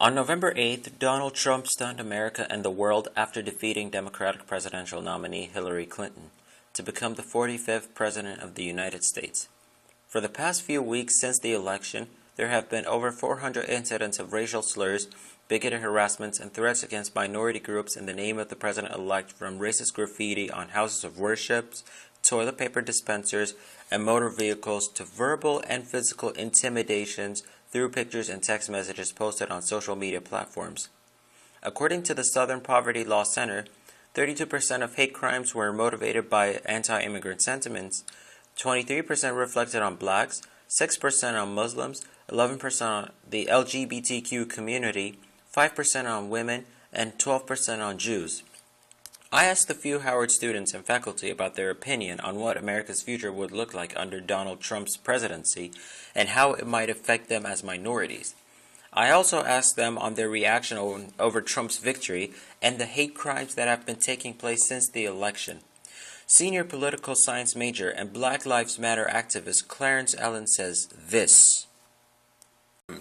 On November 8th, Donald Trump stunned America and the world after defeating Democratic presidential nominee Hillary Clinton to become the 45th President of the United States. For the past few weeks since the election, there have been over 400 incidents of racial slurs, bigoted harassments, and threats against minority groups in the name of the president-elect, from racist graffiti on houses of worship, toilet paper dispensers, and motor vehicles to verbal and physical intimidations through pictures and text messages posted on social media platforms. According to the Southern Poverty Law Center, 32% of hate crimes were motivated by anti-immigrant sentiments, 23% reflected on blacks, 6% on Muslims, 11% on the LGBTQ community, 5% on women, and 12% on Jews. I asked a few Howard students and faculty about their opinion on what America's future would look like under Donald Trump's presidency and how it might affect them as minorities. I also asked them on their reaction over Trump's victory and the hate crimes that have been taking place since the election. Senior political science major and Black Lives Matter activist Clarence Allen says this.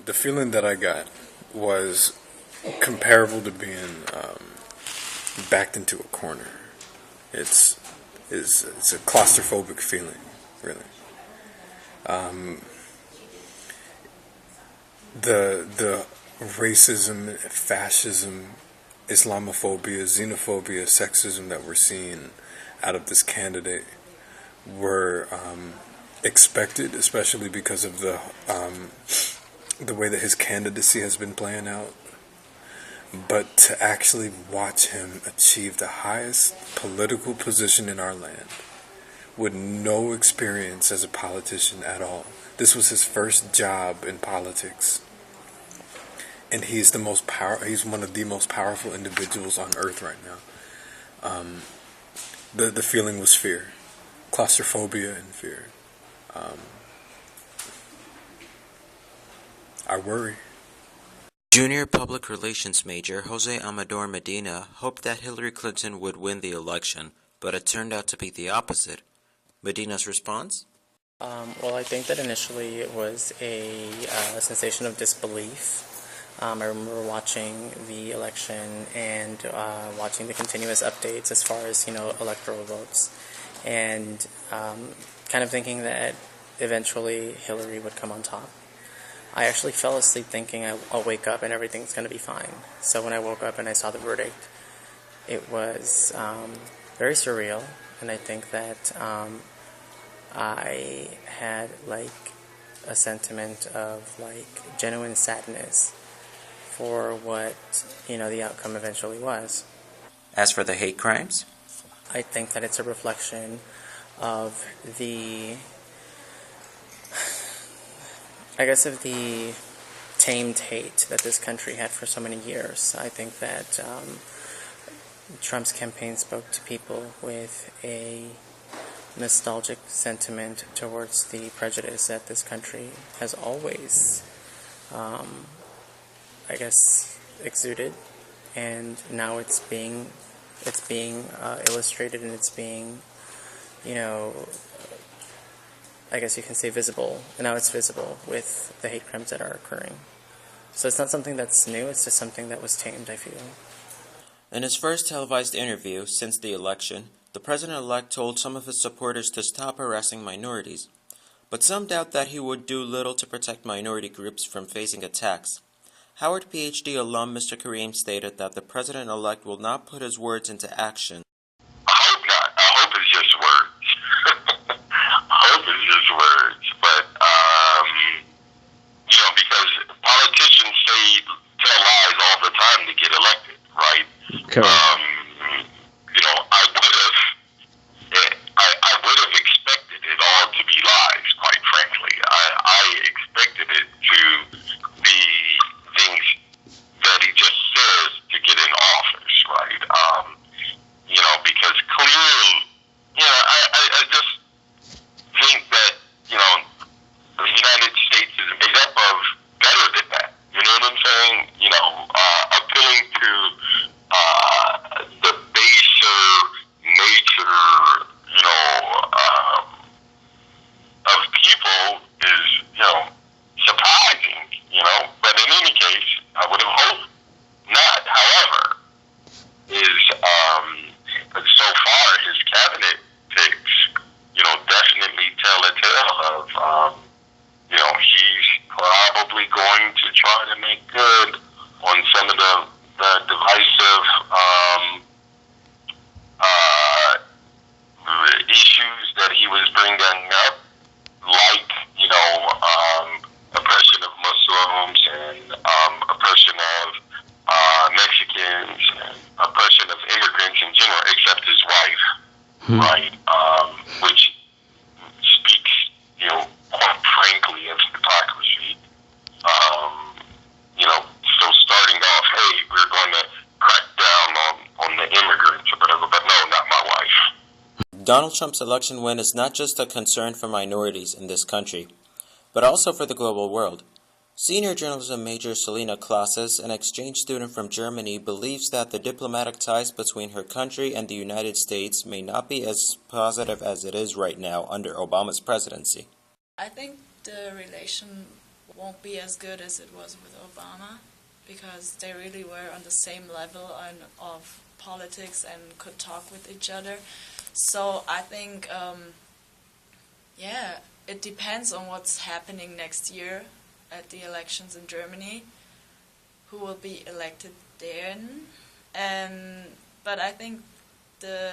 The feeling that I got was comparable to being backed into a corner. It's a claustrophobic feeling, really. The racism, fascism, Islamophobia, xenophobia, sexism that we're seeing out of this candidate were expected, especially because of the way that his candidacy has been playing out. But to actually watch him achieve the highest political position in our land with no experience as a politician at all. This was his first job in politics. And he's one of the most powerful individuals on earth right now. The feeling was fear. Claustrophobia and fear. I worry. Junior public relations major Jose Amador Medina hoped that Hillary Clinton would win the election, but it turned out to be the opposite. Medina's response? Well, I think that initially it was a sensation of disbelief. I remember watching the election and watching the continuous updates as far as, electoral votes, and kind of thinking that eventually Hillary would come on top. I actually fell asleep thinking I'll wake up and everything's going to be fine. So when I woke up and I saw the verdict, it was very surreal, and I think that I had a sentiment of genuine sadness for what the outcome eventually was. As for the hate crimes? I think that it's a reflection of the tamed hate that this country had for so many years. I think that Trump's campaign spoke to people with a nostalgic sentiment towards the prejudice that this country has always, exuded, and now it's being illustrated, and it's being, I guess you can say visible, and now it's visible with the hate crimes that are occurring. So it's not something that's new, it's just something that was tamed, I feel. In his first televised interview since the election, the president-elect told some of his supporters to stop harassing minorities, but some doubt that he would do little to protect minority groups from facing attacks. Howard PhD alum Mr. Kareem stated that the president-elect will not put his words into action. I hope not. I hope it's just words. I hope it's just words. But, because politicians tell lies all the time to get elected, right? Correct. I would have expected it all to be lies, quite frankly. I expected it to be things that he just says to get in office, right? Because clearly, I just think that, the United States is made up of better than that. You know what I'm saying? Appealing to the baser nature, of people is, surprising, but in any case, I would have hoped make good on some of the divisive issues that he was bringing up, like, oppression of Muslims and oppression of Mexicans and oppression of immigrants in general, except his wife, right? Which speaks, quite frankly, of hypocrisy. So starting off, hey, we're going to crack down on the immigrants or whatever, but no, not my wife. Donald Trump's election win is not just a concern for minorities in this country, but also for the global world. Senior journalism major Selena Klasses, an exchange student from Germany, believes that the diplomatic ties between her country and the United States may not be as positive as it is right now under Obama's presidency. I think the relation won't be as good as it was with Obama, because they really were on the same level of politics and could talk with each other. So I think, it depends on what's happening next year at the elections in Germany, who will be elected then. But I think the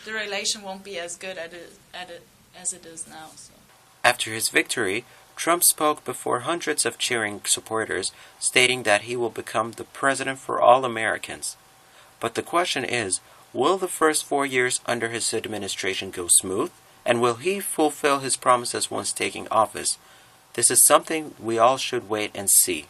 relation won't be as good as it is now. So. After his victory, Trump spoke before hundreds of cheering supporters, stating that he will become the president for all Americans. But the question is, will the first 4 years under his administration go smooth? And will he fulfill his promises once taking office? This is something we all should wait and see.